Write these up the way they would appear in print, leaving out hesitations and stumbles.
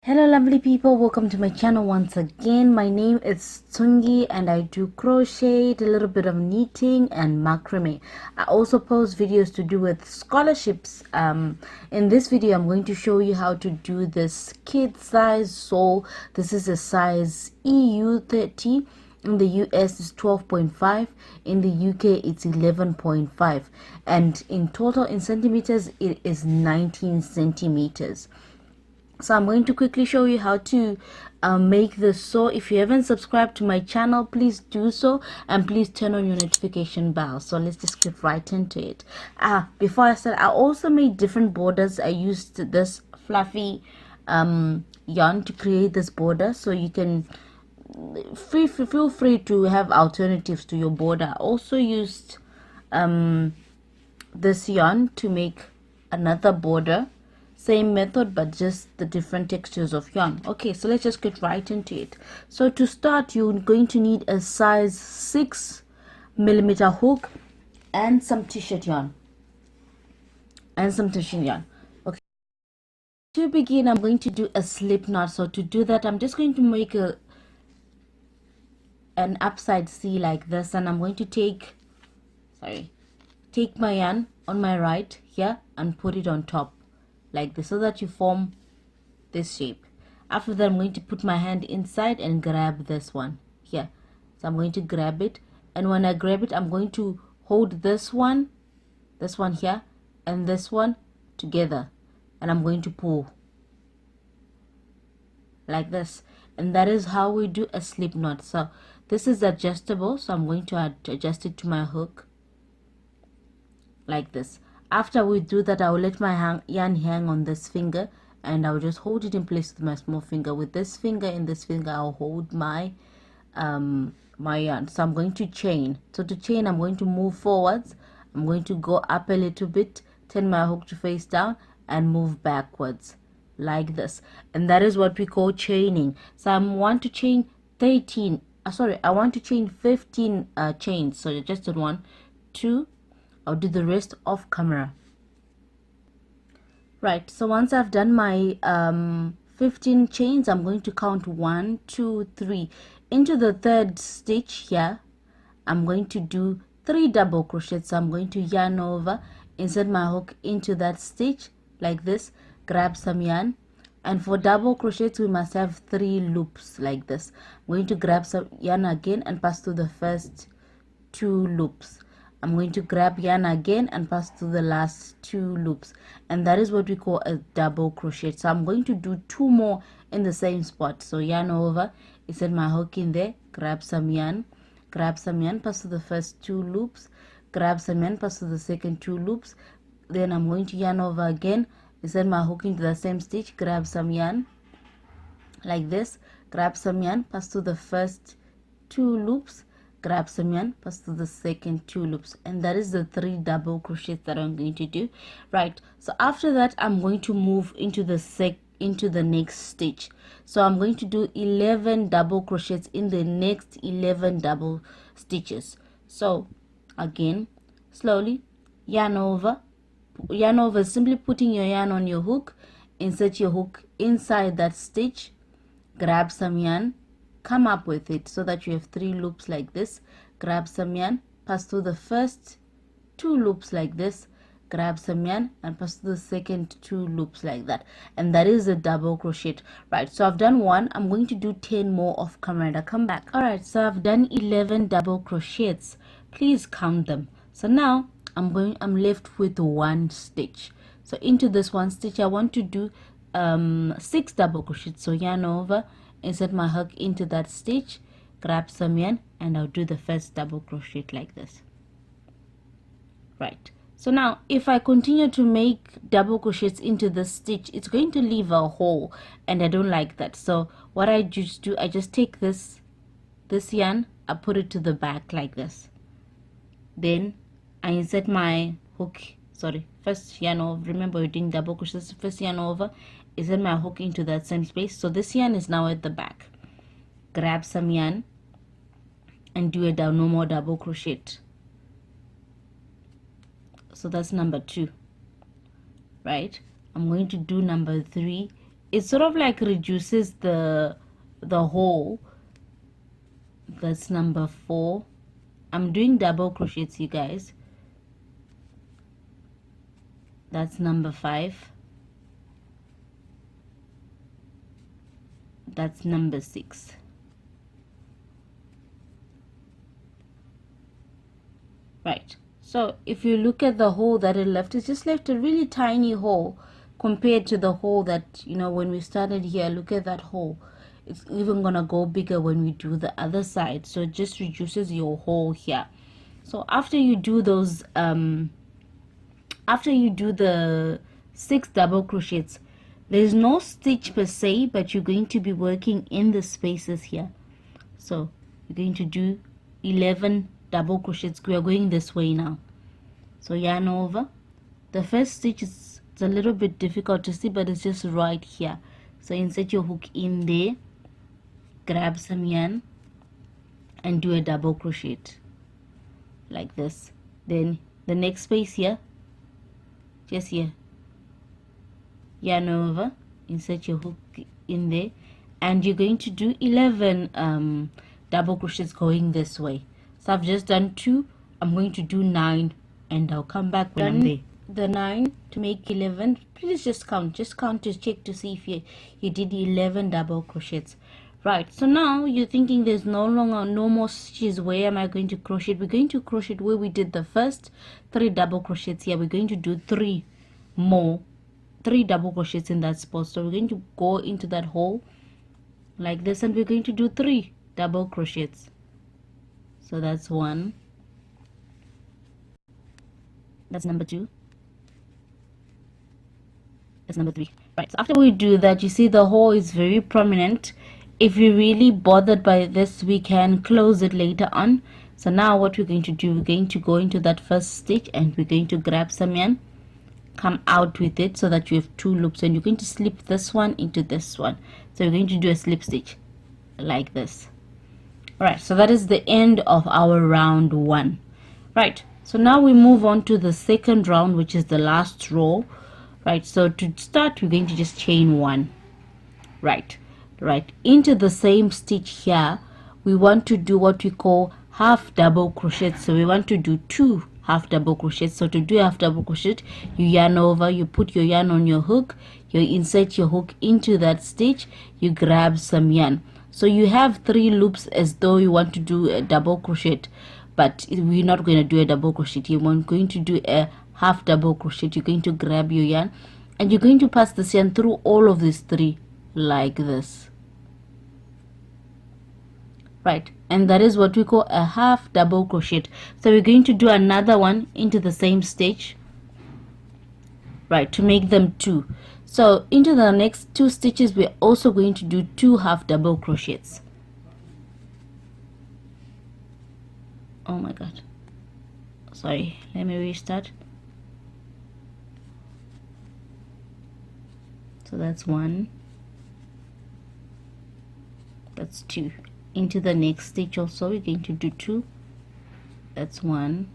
Hello lovely people, welcome to my channel once again. My name is Tsungie and I do crochet, a little bit of knitting and macrame. I also post videos to do with scholarships. In this video I'm going to show you how to do this kid size sole. This is a size EU 30. In the US it's 12.5, in the UK it's 11.5, and in total in centimeters it is 19 centimeters. So I'm going to quickly show you how to make this. So if you haven't subscribed to my channel, please do so, and please turn on your notification bell. So let's just get right into it. Before I start, I also made different borders. I used this fluffy yarn to create this border, so you can feel free to have alternatives to your border. I also used this yarn to make another border. Same method, but just the different textures of yarn. Okay, so let's just get right into it. So to start, you're going to need a size 6mm hook and some t-shirt yarn. Okay, to begin, I'm going to do a slip knot. So to do that, I'm just going to make an upside C like this, and I'm going to take my yarn on my right here and put it on top like this, so that you form this shape. After that, I'm going to put my hand inside and grab this one here. So I'm going to grab it, and when I grab it, I'm going to hold this one here, and this one together, and I'm going to pull like this. And that is how we do a slip knot. So this is adjustable, so I'm going to adjust it to my hook like this. After we do that, I will let my yarn hang on this finger, and I'll just hold it in place with my small finger. With this finger and this finger, I'll hold my my yarn. So I'm going to chain. So to chain, I'm going to move forwards. I'm going to go up a little bit, turn my hook to face down, and move backwards like this. And that is what we call chaining. So I want to chain 15 chains. So just 1, 2. I'll do the rest off camera. Right, so once I've done my 15 chains, I'm going to count 1, 2, 3. Into the third stitch here, I'm going to do 3 double crochets. So I'm going to yarn over, insert my hook into that stitch like this, grab some yarn, and for double crochets we must have 3 loops like this. I'm going to grab some yarn again and pass through the first 2 loops. I'm going to grab yarn again and pass through the last 2 loops, and that is what we call a double crochet. So I'm going to do 2 more in the same spot. So yarn over, insert my hook in there, grab some yarn, pass through the first 2 loops, grab some yarn, pass through the second 2 loops. Then I'm going to yarn over again, insert my hook into the same stitch, grab some yarn like this, grab some yarn, pass through the first 2 loops, grab some yarn, pass through the second 2 loops, and that is the 3 double crochets that I'm going to do. Right, so after that I'm going to move into the next stitch. So I'm going to do 11 double crochets in the next 11 double stitches. So again, slowly yarn over, simply putting your yarn on your hook, insert your hook inside that stitch, grab some yarn, come up with it so that you have 3 loops like this, grab some yarn, pass through the first 2 loops like this, grab some yarn and pass through the second 2 loops like that, and that is a double crochet. Right, so I've done 1. I'm going to do 10 more off camera and I'll come back. All right, so I've done 11 double crochets. Please count them. So now I'm left with 1 stitch. So into this 1 stitch I want to do 6 double crochets. So yarn over, insert my hook into that stitch, grab some yarn, and I'll do the first double crochet like this. Right, so now if I continue to make double crochets into this stitch, it's going to leave a hole, and I don't like that. So what I just do, I just take this yarn, I put it to the back like this, then I insert my hook, first yarn over, remember we're doing double crochets, first yarn over, insert my hook into that same space. So this yarn is now at the back, grab some yarn and do a normal double crochet. So that's number 2. Right, I'm going to do number 3 it sort of like reduces the hole. That's number 4. I'm doing double crochets, you guys. That's number 5. That's number 6. Right, so if you look at the hole that it left, it's just left a really tiny hole compared to the hole that, you know, when we started here. Look at that hole. It's even gonna go bigger when we do the other side, so it just reduces your hole here. So after you do those after you do the 6 double crochets, there's no stitch per se, but you're going to be working in the spaces here. So you're going to do 11 double crochets. We are going this way now. So yarn over. The first stitch is, it's a little bit difficult to see, but it's just right here. So insert your hook in there, grab some yarn and do a double crochet like this. Then the next space here, just here, yarn over, insert your hook in there, and you're going to do 11 double crochets going this way. So I've just done 2. I'm going to do 9 and I'll come back when I'm there. The 9 to make 11. Please just count to check to see if you did 11 double crochets. Right, so now you're thinking there's no more stitches. Where am I going to crochet? We're going to crochet where we did the first 3 double crochets here. We're going to do 3 double crochets in that spot. So we're going to go into that hole like this, and we're going to do 3 double crochets. So that's 1, that's number 2, that's number 3. Right, so after we do that, you see the hole is very prominent. If you're really bothered by this, we can close it later on. So now what we're going to do, we're going to go into that first stitch and we're going to grab some yarn, come out with it so that you have 2 loops, and you're going to slip this one into this one. So you're going to do a slip stitch like this. Right, so that is the end of our round 1. Right, so now we move on to the second round, which is the last row. Right, so to start, we're going to just chain 1. Right, into the same stitch here, we want to do what we call half double crochet. So we want to do 2 half double crochets. So to do half double crochet, you yarn over, you put your yarn on your hook, you insert your hook into that stitch, you grab some yarn. So you have 3 loops as though you want to do a double crochet, but we're not going to do a double crochet. You're going to do a half double crochet. You're going to grab your yarn and you're going to pass this yarn through all of these 3 like this. Right, and that is what we call a half double crochet. So we're going to do another one into the same stitch, right, to make them 2. So into the next 2 stitches, we're also going to do 2 half double crochets. Oh my god, sorry, let me restart. So that's 1, that's 2. Into the next stitch also we're going to do 2, that's 1,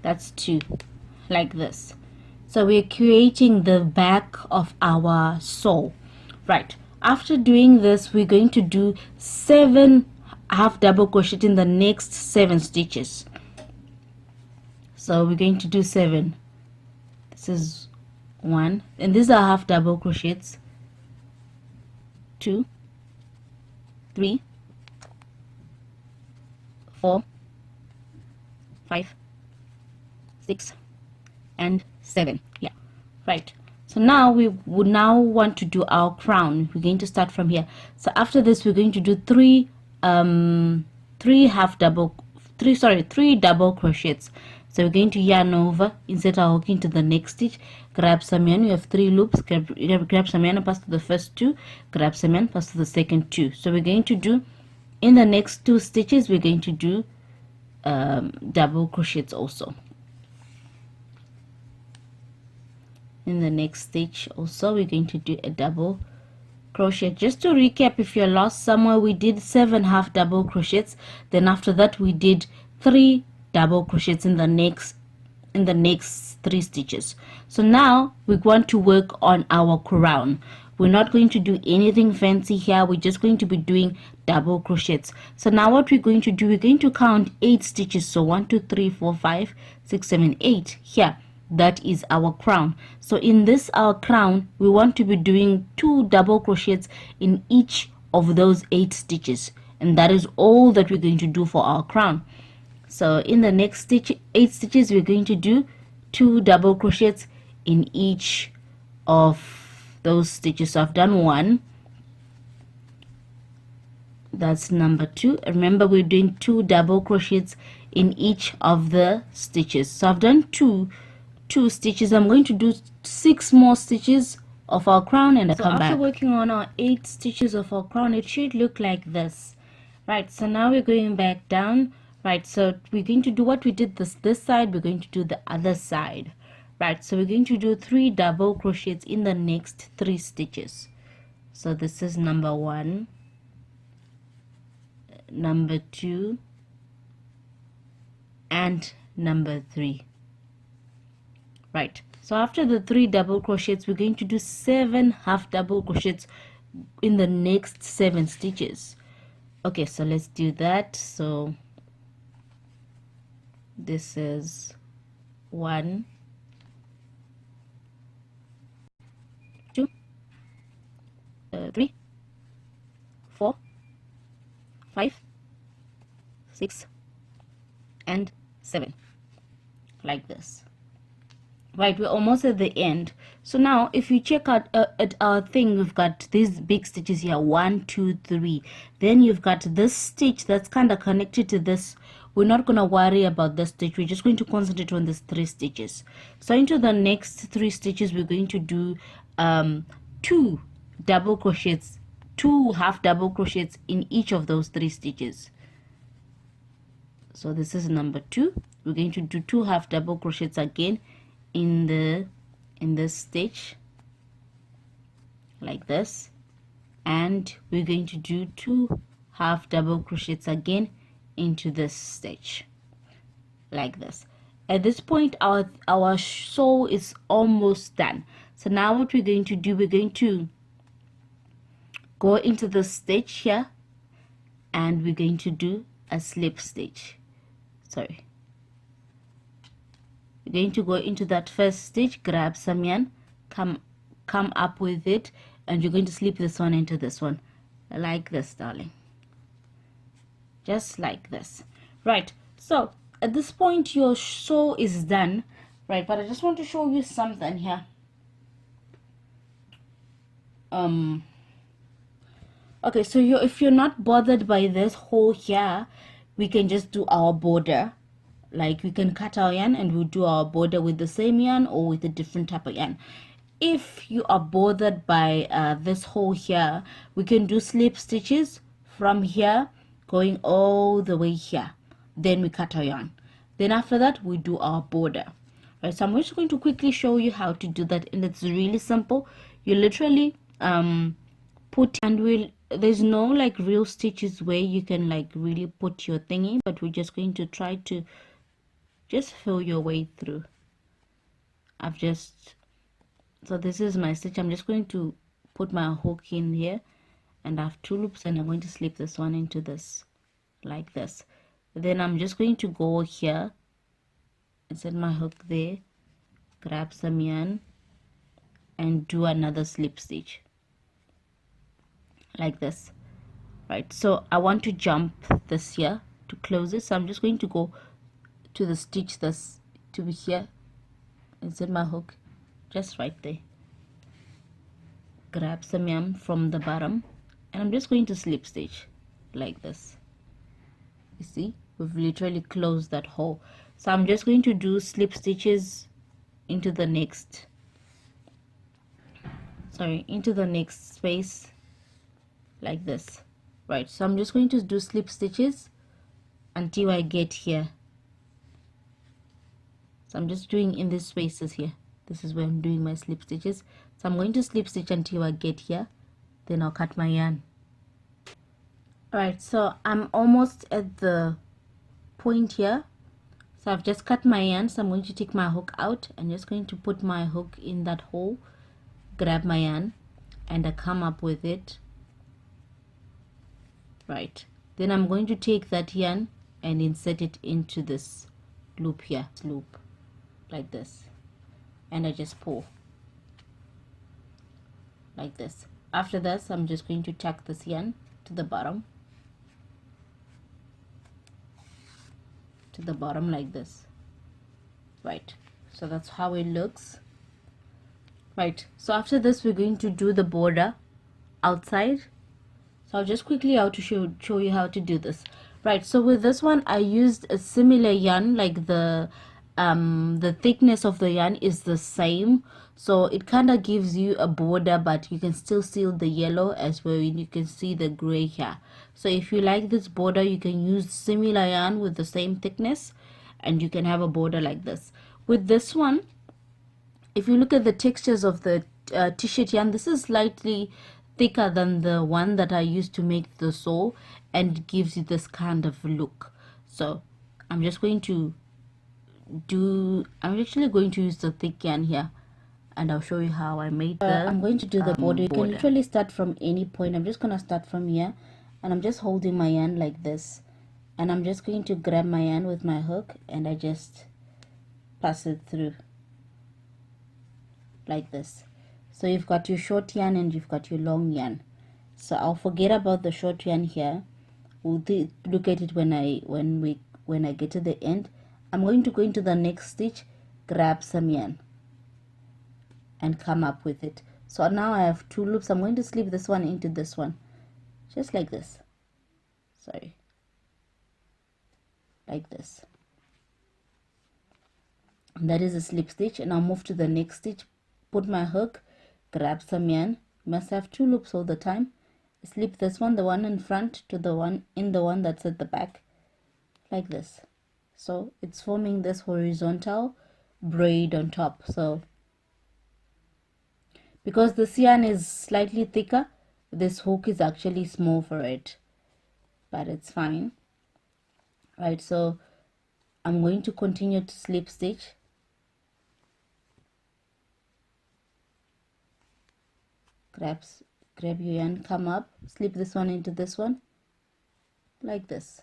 that's 2, like this. So we're creating the back of our sole. Right, after doing this, we're going to do 7 half double crochet in the next 7 stitches. So we're going to do 7. This is 1, and these are half double crochets. 2, 3, 4, 5, 6, and 7. Yeah, right. So now we would now want to do our crown. We're going to start from here. So after this, we're going to do 3 double crochets. So we're going to yarn over, insert our hook into the next stitch, grab some yarn. We have 3 loops, grab some yarn, pass to the first 2, grab some yarn, pass to the second 2. So we're going to do, in the next 2 stitches, we're going to do double crochets also. In the next stitch also, we're going to do a double crochet. Just to recap, if you're lost somewhere, we did 7 half double crochets. Then after that, we did 3 double crochets in in the next 3 stitches. So now we want to work on our crown. We're not going to do anything fancy here. We're just going to be doing double crochets. So now what we're going to do, we're going to count 8 stitches. So 1 2 3 4 5 6 7 8 here. That is our crown. So in this our crown, we want to be doing 2 double crochets in each of those 8 stitches, and that is all that we're going to do for our crown. So in the next stitch, 8 stitches, we're going to do 2 double crochets in each of those stitches. So I've done 1, that's number 2. Remember, we're doing 2 double crochets in each of the stitches. So I've done two stitches. I'm going to do 6 more stitches of our crown, and so after working on our 8 stitches of our crown, it should look like this. Right, so now we're going back down. Right, so we're going to do what we did this side, we're going to do the other side. Right, so we're going to do 3 double crochets in the next 3 stitches. So this is number 1, number 2, and number 3. Right, so after the 3 double crochets, we're going to do 7 half double crochets in the next 7 stitches. Okay, so let's do that. So this is 1, 2, 3, 4, 5, 6, and 7, like this. Right, we're almost at the end. So now if you check out at our thing, we've got these big stitches here, 1 2 3. Then you've got this stitch that's kind of connected to this. We're not going to worry about this stitch, we're just going to concentrate on these 3 stitches. So into the next 3 stitches, we're going to do 2 double crochets, 2 half double crochets in each of those 3 stitches. So this is number 2. We're going to do 2 half double crochets again in this stitch, like this, and we're going to do 2 half double crochets again into this stitch, like this. At this point, our sew is almost done. So now what we're going to do, we're going to go into the stitch here, and we're going to do a slip stitch. Sorry, we're going to go into that first stitch, grab some yarn, come up with it, and you're going to slip this one into this one, like this, darling, just like this. Right, so at this point your sew is done. Right, but I just want to show you something here. Okay, so if you're not bothered by this hole here, we can just do our border. Like, we can cut our yarn and we'll do our border with the same yarn or with a different type of yarn. If you are bothered by this hole here, we can do slip stitches from here going all the way here. Then we cut our yarn. Then after that, we do our border. Right, so I'm just going to quickly show you how to do that, and it's really simple. You literally put, and there's no like real stitches where you can like really put your thingy, but we're just going to try to just feel your way through. So this is my stitch. I'm just going to put my hook in here, and I have 2 loops, and I'm going to slip this one into this, like this. Then I'm just going to go here and set my hook there, grab some yarn, and do another slip stitch, like this. Right, so I want to jump this here to close it, so I'm just going to go to the stitch that's to be here, insert my hook just right there, grab some yarn from the bottom, and I'm just going to slip stitch like this. You see, we've literally closed that hole. So I'm just going to do slip stitches into the next space, like this. Right, so I'm just going to do slip stitches until I get here. So I'm just doing in these spaces here. This is where I'm doing my slip stitches. So I'm going to slip stitch until I get here, then I'll cut my yarn. Alright, so I'm almost at the point here. So I've just cut my yarn, so I'm going to take my hook out and just going to put my hook in that hole, grab my yarn, and I come up with it. Right, then I'm going to take that yarn and insert it into this loop here, loop like this, and I just pull like this. After this, I'm just going to tack this yarn to the bottom, like this. Right, so that's how it looks. Right, so after this we're going to do the border outside. So I'll just quickly how to show you how to do this. Right, so with this one I used a similar yarn, like the thickness of the yarn is the same, so it kind of gives you a border, but you can still see the yellow as well, and you can see the gray here. So if you like this border, you can use similar yarn with the same thickness and you can have a border like this. With this one, if you look at the textures of the t-shirt yarn, this is slightly thicker than the one that I used to make the sole, and it gives you this kind of look. So I'm just going to I'm actually going to use the thick yarn here, and I'll show you how I made the I'm going to do the border. You can literally start from any point. I'm just going to start from here, and I'm just holding my yarn like this, and I'm just going to grab my yarn with my hook, and I just pass it through like this. So you've got your short yarn and you've got your long yarn. So I'll forget about the short yarn here. We'll look at it when I get to the end. I'm going to go into the next stitch, grab some yarn and come up with it. So now I have two loops. I'm going to slip this one into this one, just like this. Sorry, like this. And that is a slip stitch, and I'll move to the next stitch, put my hook, grab some yarn. You must have two loops all the time. Slip this one, the one in front, to the one that's at the back, like this. So it's forming this horizontal braid on top. So because this yarn is slightly thicker, this hook is actually small for it, but it's fine. Right, so I'm going to continue to slip stitch, grab your yarn, come up, slip this one into this one, like this.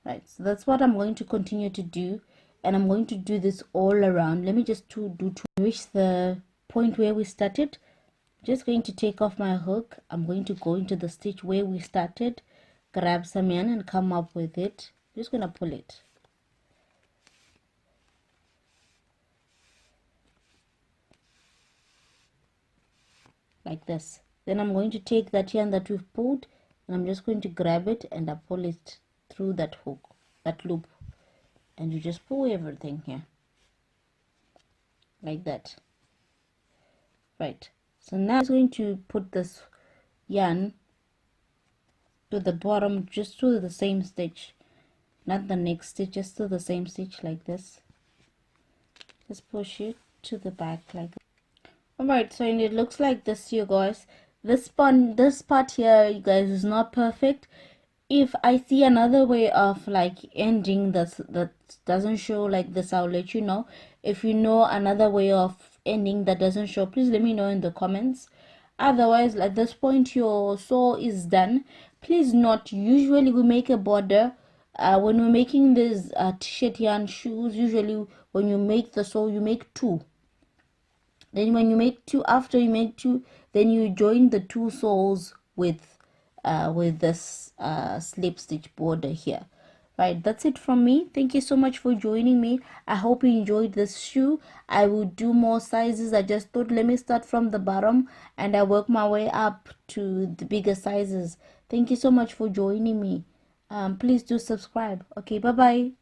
Right, so that's what I'm going to continue to do, and I'm going to do this all around. Let me just reach the point where we started. I'm just going to take off my hook. I'm going to go into the stitch where we started, grab some yarn and come up with it. I'm just going to pull it like this. Then I'm going to take that yarn that we've pulled, and I'm just going to grab it and I pull it through that hook, that loop, and you just pull everything here like that. Right, so now I'm going to put this yarn to the bottom, just to the same stitch, not the next stitch, just to the same stitch like this. Just push it to the back like that. Alright, so it looks like this, you guys. This part here, you guys, is not perfect. If I see another way of like ending this that doesn't show like this, I'll let you know. If you know another way of ending that doesn't show, please let me know in the comments. Otherwise, at this point your sew is done. Please note, usually we make a border when we're making these t-shirt yarn shoes. Usually when you make the sew, you make two. Then when you make two, after you make two, then you join the two soles with this slip stitch border here. Right, that's it from me. Thank you so much for joining me. I hope you enjoyed this shoe. I will do more sizes. I just thought, let me start from the bottom and I work my way up to the bigger sizes. Thank you so much for joining me. Please do subscribe. Okay, bye bye.